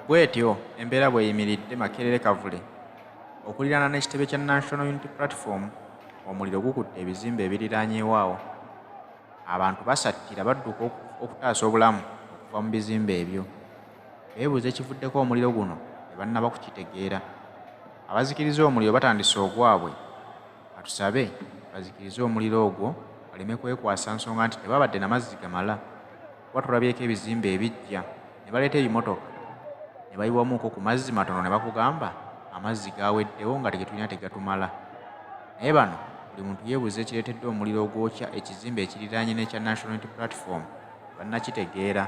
Bwetyo embeera bw'eyimiridde Makerere Kavule okuliraana n'ekitebe kya National Unity Platform, omuliro gukutte ebizimbe ebiriraanyeewo awo. Abantu basattira badduka okutaasa obulamu okuva mu bizimbe ebyo. Beebuuza ekivuddeko omuliro guno ne bannaba kukitegeera. Abazikiriza omuliro batandise ogwabwe. Atusabe bazikirize omuliro ogwo baleme kwekwasa nsonga nti tebabadde na mazzi gamala. Kuba tulabyeko ebizimbe ebijja ne baleeta ebimotoka ne bayiwamuuko ku mazzi matono ne bakugamba amazzi gaaweddewo nga tegetulina tegatumala. Naye bano buli muntu yeebuuza ekireetedde omuliro ogwokya ekizimbe ekiriraanye n'ekya National Unity Platform bannakitegeera.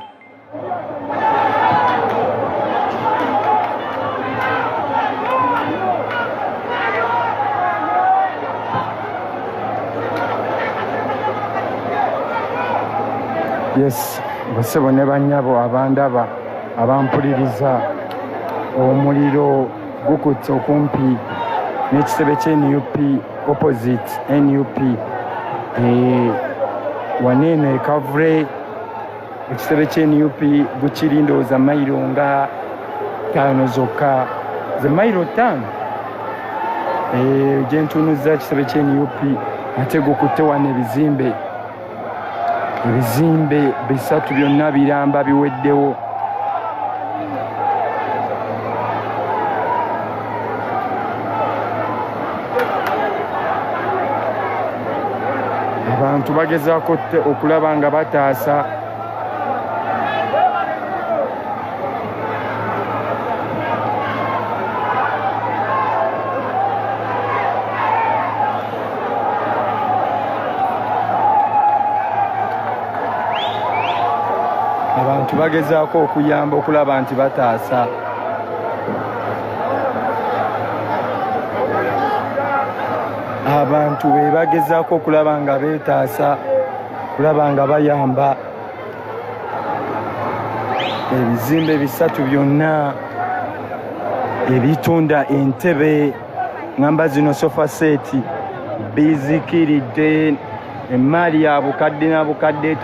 Yes, basebo ne bannyabo abandaba abampuliriza, omuliro gukutte okumpi n'ekitebe ky'NUP opposite NUP waneeno ekavule ekitebe ky'NUP gukiri ndowooza mayiro nga 5 zokka, ze mayiro 5 gyentunuza ekitebe ky'NUP ate gukutte wano ebizimbe 3 byonna biramba biweddewo. Abantu bagezaako okulaba nga bataasa bagezaako okuyamba okulaba nti bataasa. Abantu be bagezaako okulaba nga beetaasa, kulaba nga bayamba ebizimbe 3 byonna ebitunda entebe ngamba zino sofa set bizikiridde, emmaali ya bukadde na bukadde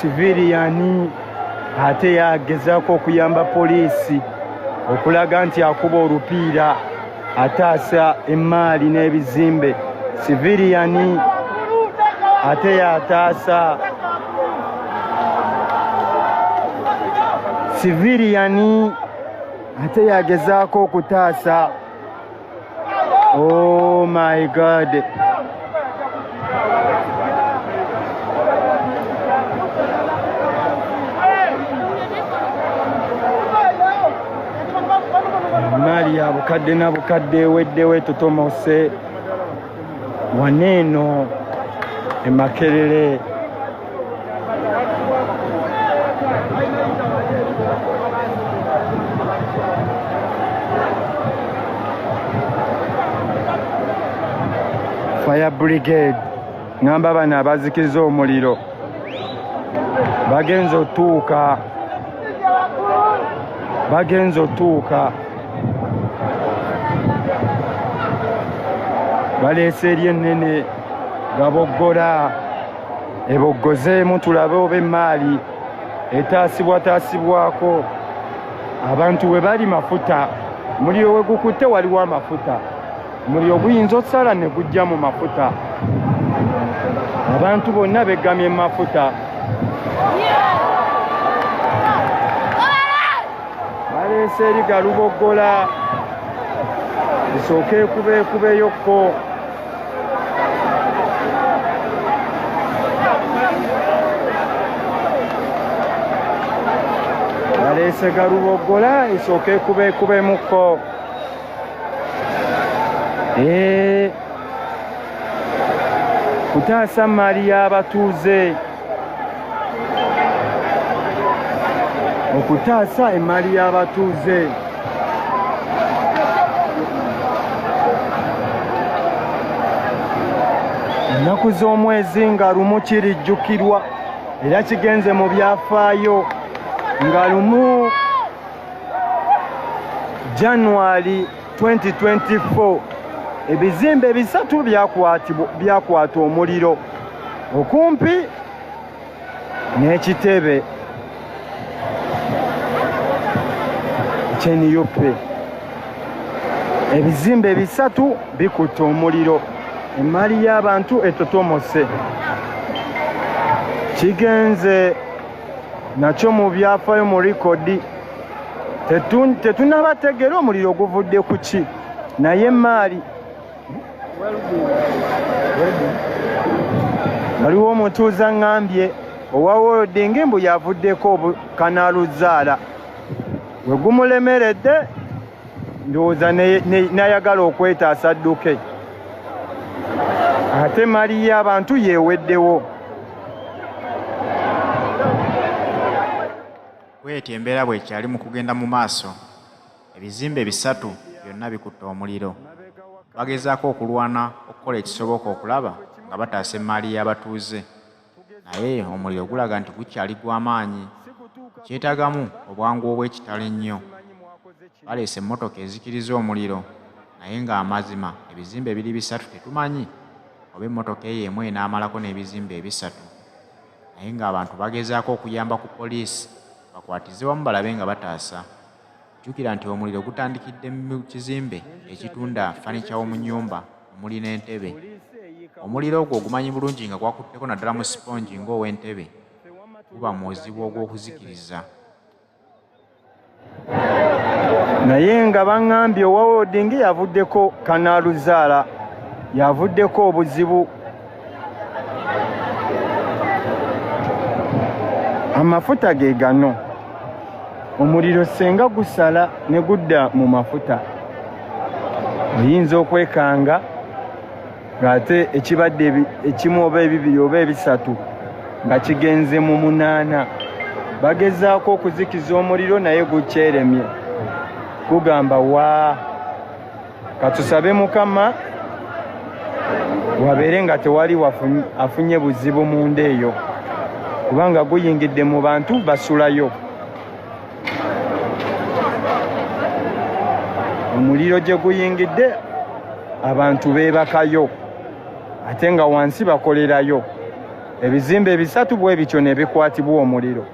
civilian ate yagezaako okuyamba poliisi okulaga nti akuba olupiira ataasa emmaali n'ebizimbe. Civilian ate yataasa, civilian ate yagezaako okutaasa. Oh my God, emmaali ya bukadde na bukadde eweddewo etotomose waneeno e Makerere. Fire brigade ngamba bano abazikiriza omuliro bagenze otuuka baleese eri ennene gaboggola eboggozeemu tulabe oba emmaali etaasibwako. Abantu we bali mafuta, muliro we gukutte waliwo amafuta, muliro guyinza okusala ne gujja mu mafuta. Abantu bonna beggamye mu mafuta. Baleese eri galuboggola esooke ekubeyokko. Baleese galuboggola esooke ekubemukko. Kutaasa mmaali y'abatuuze, okutaasa emmaali y'abatuuze. ennaku z'omwezi nga lumu kirijjukirwa era kigenze mu byafaayo nga lumu January 2024 ebizimbe bisatu byakwata omuliro okumpi n'ekitebe ky'Eniope. Ebizimbe bisatu bikutte omuliro, emmali y'abantu etotomose. Kigenze nakyo mu byafaayo mu likodi. Tetunabategera omuliro guvudde ku ki, naye emmali waliwo omutuuza ngambye owa Welding mbu yavuddeko kanaaluzaala we gumulemeredde ndowooza nayagala okwetaasa adduke ate mali y'abantu yeeweddewo. Bw'etyo embeera bw'ekyali mu kugenda mu maaso, ebizimbe bisatu byonna bikutte omuliro. Bagezaako okulwana okukola ekisoboka okulaba nga bataasa emmaali y'abatuuze, naye omuliro gulaga nti gukyali gw'amaanyi. Kyetaagamu obwangu obw'ekitalo ennyo. Baleese emmotoka ezikiriza omuliro, naye ng'amazima ebizimbe biri bisatu tetumanyi oba emmotoka eyo emu enaamalako n'ebizimbe ebisatu, naye ng'abantu bagezaako okuyamba ku poliisi bakwatize wamu balabe nga bataasa. Jjukira nti omuliro gutandikidde mu kizimbe ekitunda fanica w'omu nnyumba omuli n'entebe. Omuliro ogwo ogumanyi bulungi nga gwakutteko naddala mu sipongi ng'ow'entebe guba muzibu ogw'okuzikiriza. Naye nga baŋŋambye owa Welding yavuddeko kanaaluzaala, yavuddeko obuzibu. Amafuta ge gano, omuliro senga gusala ne gudda mu mafuta oyinza okwekanga ng'ate ekibadde ekimu oba ebibiri oba ebisatu nga kigenze mu 8. Bagezaako okuzikiza omuliro naye gukyeremye, gugamba waa. Katusabe Mukama wabeere nga tewali afunye buzibu mu nda eyo, kubanga guyingidde mu bantu basulayo. Omuliro gye guyingidde abantu beebakayo ate nga wansi bakolerayo. Ebizimbe bisatu bwe bityo ne bikwatibwa omuliro.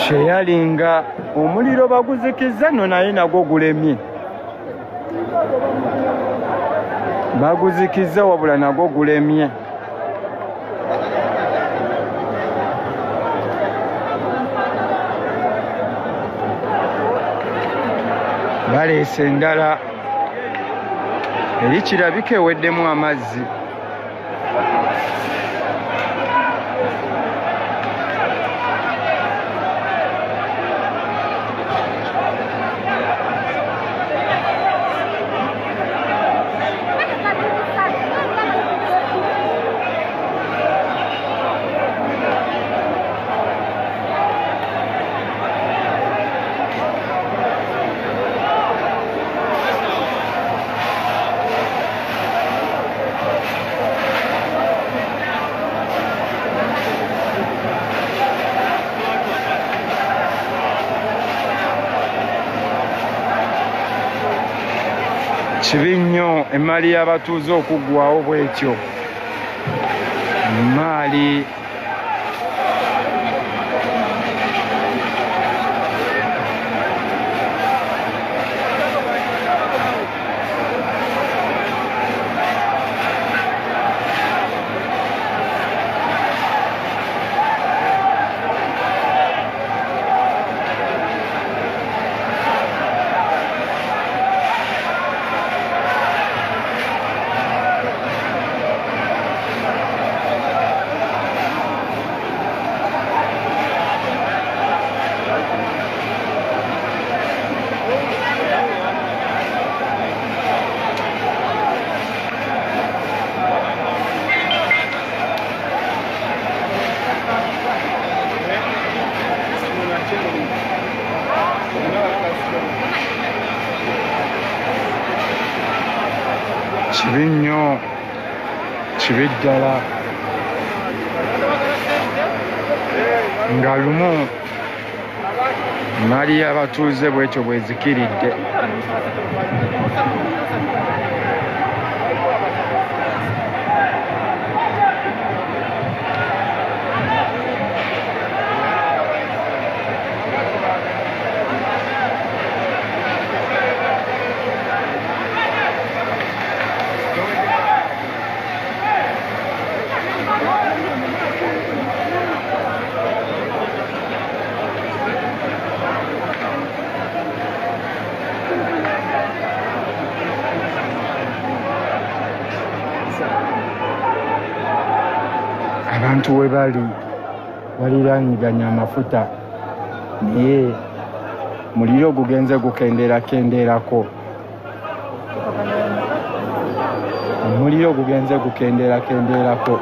Sheyalinga omuliro baguzikiza nno naye nagwo gulemye. Baguzikiza wabula nagwo gulemye. Baleese endala eri kirabika eweddemu amazzi. Kibi nnyo emmaali y'abatuuze okuggwawo bw'etyo. Emmaali kibe ddala nga lumu mali y'abatuuze bwekyo bwezikiridde. Abantu we bali baliraanyiganya amafuta naye muliro gugenze gukendeerakendeerako. Omuliro gugenze gukendeerakendeerako.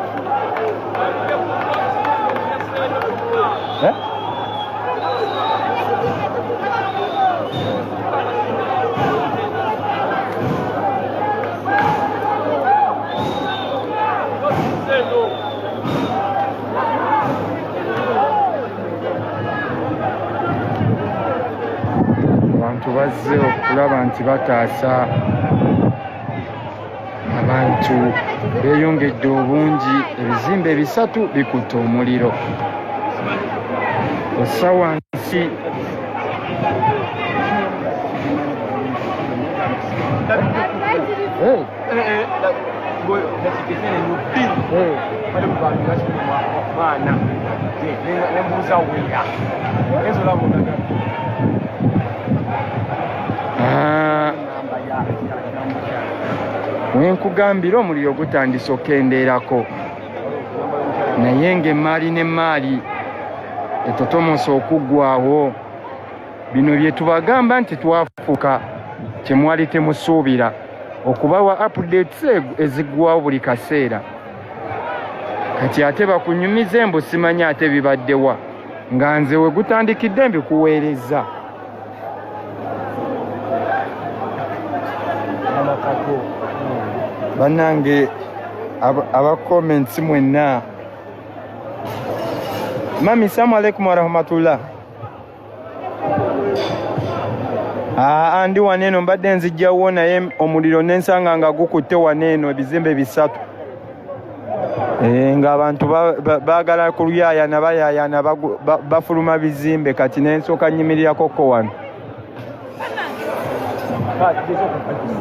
Abantu bazze okulaba nti bataasa. Abantu beeyongedde obungi. Ebizimbe 3 bikutte omuliro. Ossa wansi wenkugambira omuliro gutandise okendeerako naye ng'emmaali n'emmaali etotomosa okuggwawo. Bino bye tubagamba nti twafuuka kyemwali temusuubira okubawa updates eziggwawo buli kaseera. Kati ate bakunyumiza embu simanyi ate bibaddewa nga nze we gutandikidde mbikuweereza. Bannange aba comments mwenna. Mami, salamu alaikum warahmatullah. Andi waneeno mbadde nzijjawo naye omuliro nensanga nga gukutte waneeno ebizimbe 3. Ng'abantu baagala kuluyaayana bayaayana bafuluma bizimbe kati nensooka nnyimirirako wano.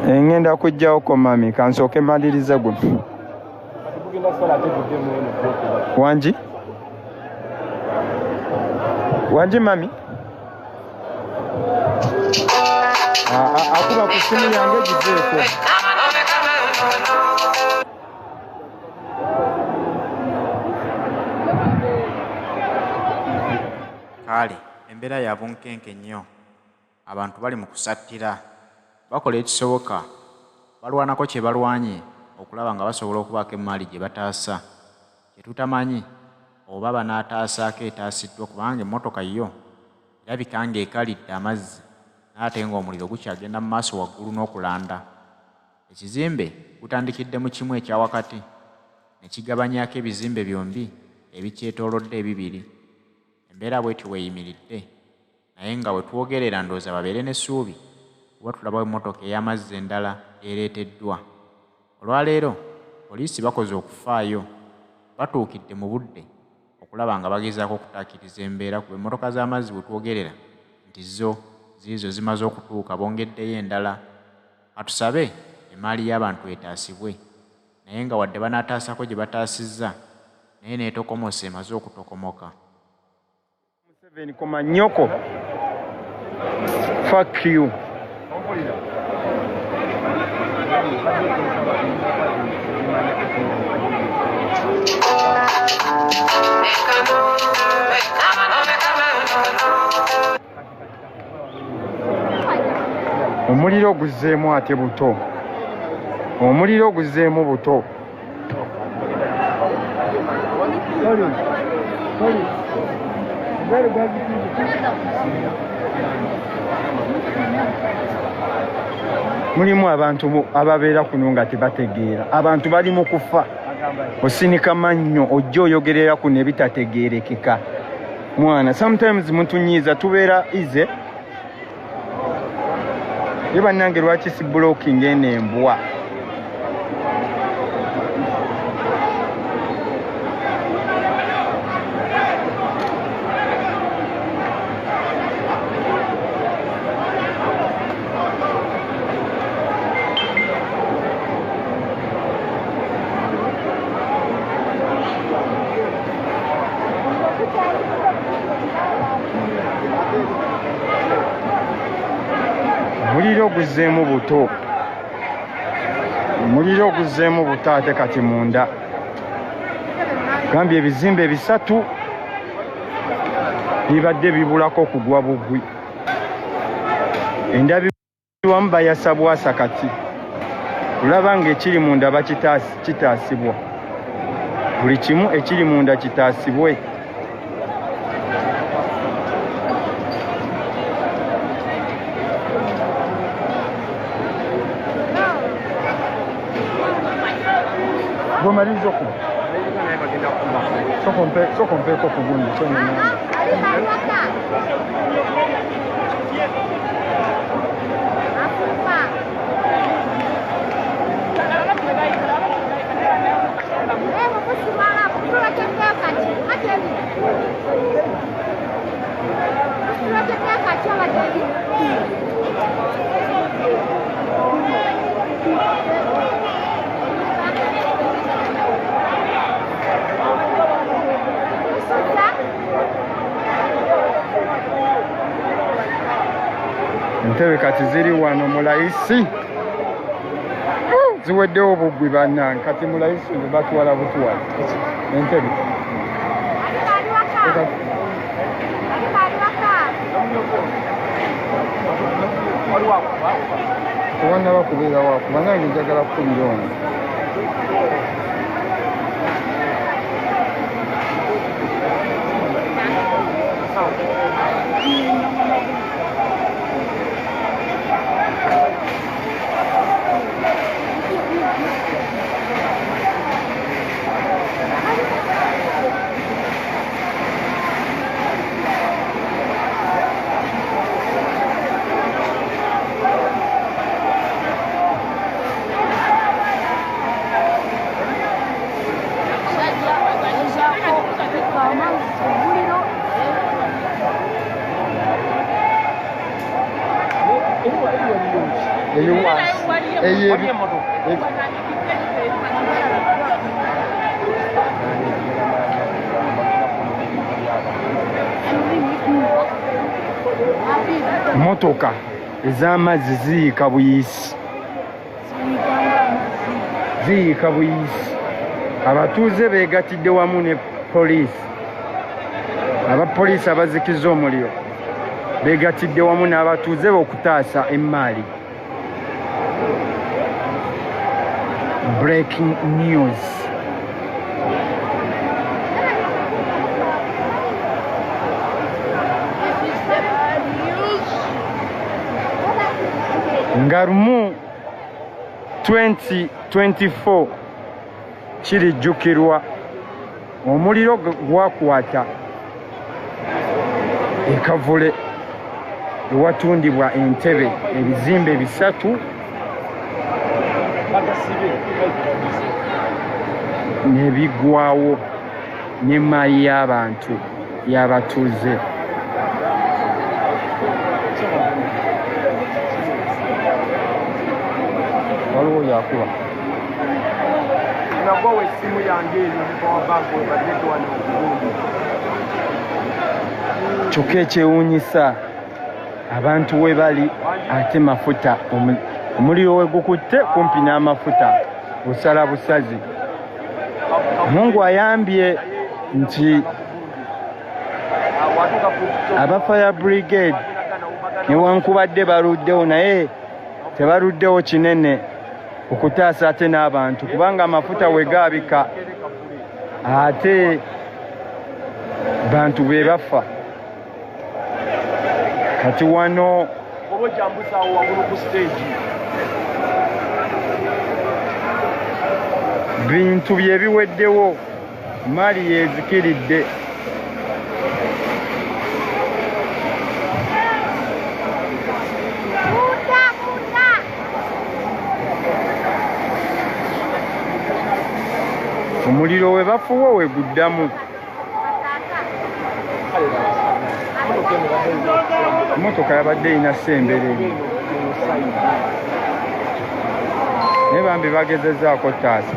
Ngenda kujjawoko mami kansooke malirize guno. Wanji? Wanji mami? Akuba ku simu yange giveeko. Kale embeera ya bunkenke nnyo. Abantu bali mu kusattira. Bakola ekisoboka. Balwanako kye balwanye okulaba nga basobola okubaako emmaali gye bataasa. Kye tutamanyi oba banaataasaako etaasiddwa kubanga emmotoka yo erabika ng'ekalidde amazzi n'ate ng'omuliro gukyagenda mu maaso waggulu n'okulanda. Ekizimbe gutandikidde mu kimu ekya wakati ne kigabanyaako ebizimbe byombi ebikyetoolodde ebibiri. Embeera bw'etyo weeyimiridde naye nga we twogerera ndowooza babeere n'essuubi kuba tulaba emmotoka ey'amazzi endala ereeteddwa. Olwaleero poliisi bakoze okufaayo. Batuukidde mu budde okulaba nga bagezaako okutaakiriza embeera kuba emmotoka z'amazzi bwe twogerera nti ziizo zimaze okutuuka bongeddeyo endala. Atusabe emmaali y'abantu etaasibwe naye nga wadde banaataasako gye bataasizza naye n'etokomosa emaze okutokomoka. 7.4 fuck you. Omuliro guzzeemu ate buto. Omuliro guzzeemu buto. Mulimu abantu ababeera kuno nga tebategeera. Abantu bali mu kufa. osinika mannyo ojja oyogerera ku ne bitategeerekeka mwana sometimes mutunyiiza tubeera ize ye bannange lwaki si blocking eno embwa muliro guzzeemu buto muliro guzzeemu buto ate kati munda gambye ebizimbe bisatu bibadde bibulako kugwa bugwi endabirwamu bayasa bwasa kati olaba ng'ekiri munda bakitaasibwa buli kimu ekiri munda kitaasibwe Gomalizo ko. Soko mpe ko kugundi so ni. Entebe kati ziri wano mulayisi ziweddewo obugwi bannange kati mulayisi ne batwala butwala entebe kubanna bakubeera waku bannange njagala kukubira ono motoka ez'amazzi ziyiika buyisi abatuuze beegatidde wamu ne poliisi abapoliisi abazikiza omuliro beegatidde wamu n'abatuuze okutaasa emmaali breaking news nga lumu 2024 kirijjukirwa omuliro gwakwata ekavule ewatundibwa entebe ebizimbe bisatu nebigwawo n'emmaali y'abantu y'abatuuze waliwo yakuba nagwawo essimu yange eyo nebawabanka webadde wano okugundi kyokka ekyewuunyisa abantu we bali ate mafuta omuliro we gukutte kumpi n'amafuta busala busazi Mungu ayambye nti aba fire brigade newankubadde baluddewo naye tebaluddewo kinene okutaasa ate n'abantu kubanga amafuta we gaabika ate bantu be bafa kati wano bintu bye biweddewo, mali yezikiridde. Omuliro we bafuwa we guddamu. Emmotoka yabadde erina ssembereri naye bambi bagezezzaako taasa.